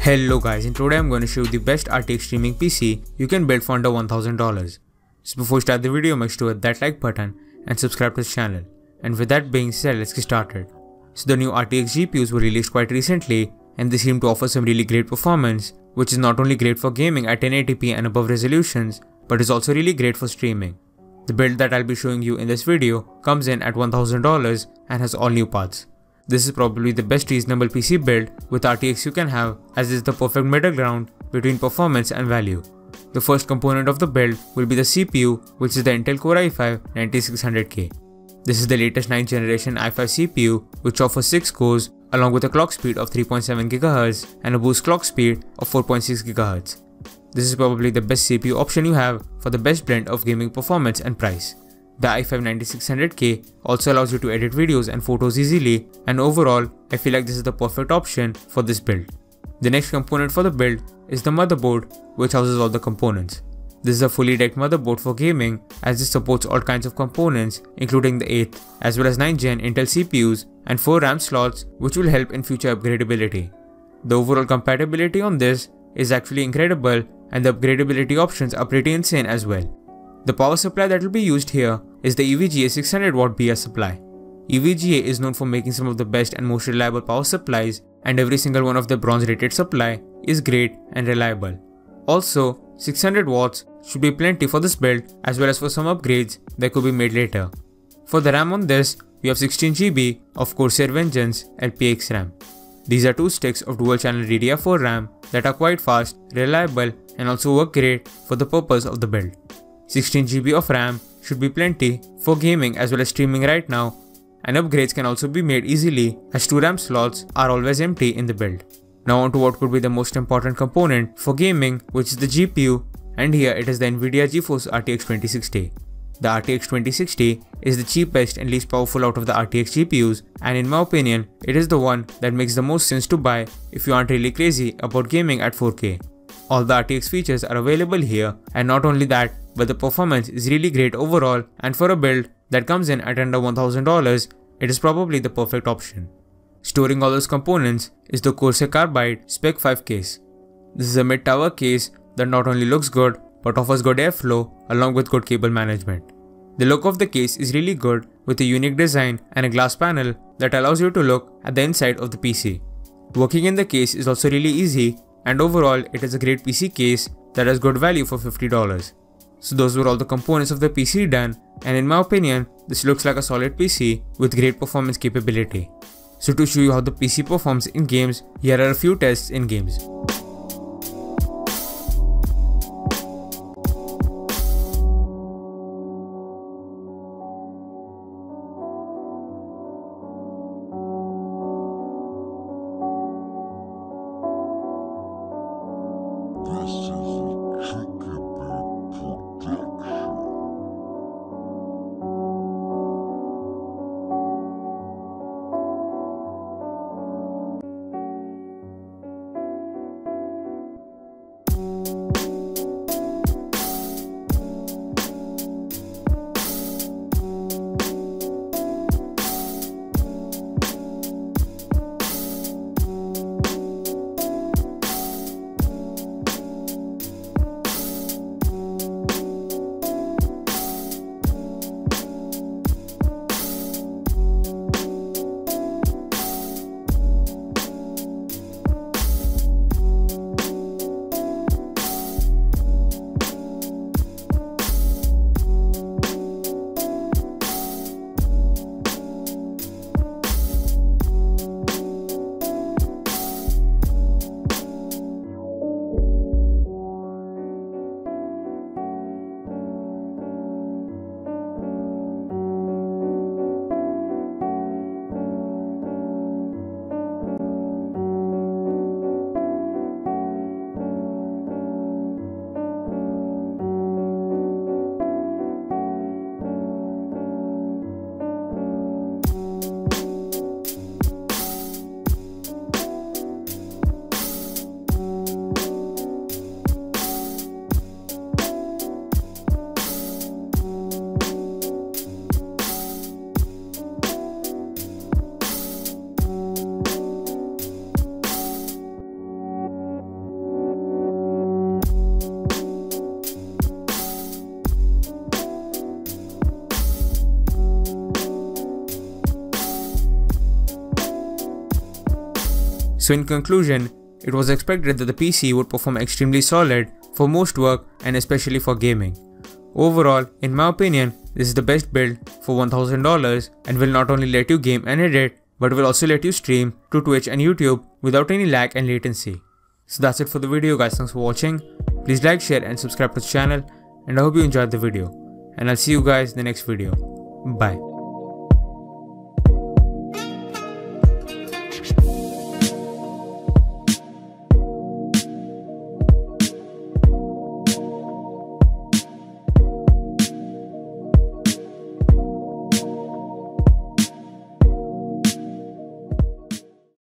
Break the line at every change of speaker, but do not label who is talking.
Hello guys, and today I'm going to show you the best RTX streaming PC you can build for under $1000. So before we start the video, make sure to hit that like button and subscribe to this channel. And with that being said, let's get started. So the new RTX GPUs were released quite recently and they seem to offer some really great performance, which is not only great for gaming at 1080p and above resolutions, but is also really great for streaming. The build that I'll be showing you in this video comes in at $1000 and has all new parts. This is probably the best reasonable PC build with RTX you can have, as it is the perfect middle ground between performance and value. The first component of the build will be the CPU, which is the Intel Core i5-9600K. This is the latest 9th generation i5 CPU, which offers 6 cores along with a clock speed of 3.7 GHz and a boost clock speed of 4.6 GHz. This is probably the best CPU option you have for the best blend of gaming performance and price. The i5-9600K also allows you to edit videos and photos easily, and overall, I feel like this is the perfect option for this build. The next component for the build is the motherboard, which houses all the components. This is a fully decked motherboard for gaming, as it supports all kinds of components including the 8th as well as 9th gen Intel CPUs and 4 RAM slots, which will help in future upgradability. The overall compatibility on this is actually incredible, and the upgradability options are pretty insane as well. The power supply that will be used here is the EVGA 600W BS supply. EVGA is known for making some of the best and most reliable power supplies, and every single one of the bronze rated supply is great and reliable. Also, 600 watts should be plenty for this build, as well as for some upgrades that could be made later. For the RAM on this, we have 16GB of Corsair Vengeance LPX RAM. These are 2 sticks of dual channel DDR4 RAM that are quite fast, reliable, and also work great for the purpose of the build. 16GB of RAM should be plenty for gaming as well as streaming right now, and upgrades can also be made easily as 2 RAM slots are always empty in the build. Now on to what could be the most important component for gaming, which is the GPU, and here it is the Nvidia GeForce RTX 2060. The RTX 2060 is the cheapest and least powerful out of the RTX GPUs, and in my opinion, it is the one that makes the most sense to buy if you aren't really crazy about gaming at 4K. All the RTX features are available here, and not only that, but the performance is really great overall, and for a build that comes in at under $1000, it is probably the perfect option. Storing all those components is the Corsair Carbide Spec 5 case. This is a mid-tower case that not only looks good, but offers good airflow along with good cable management. The look of the case is really good, with a unique design and a glass panel that allows you to look at the inside of the PC. Working in the case is also really easy, and overall it is a great PC case that has good value for $50. So those were all the components of the PC done, and in my opinion, this looks like a solid PC with great performance capability. So to show you how the PC performs in games, here are a few tests in games. So in conclusion, it was expected that the PC would perform extremely solid for most work and especially for gaming. Overall, in my opinion, this is the best build for $1000 and will not only let you game and edit, but will also let you stream to Twitch and YouTube without any lag and latency. So that's it for the video guys, thanks for watching. Please like, share and subscribe to the channel, and I hope you enjoyed the video. And I'll see you guys in the next video. Bye.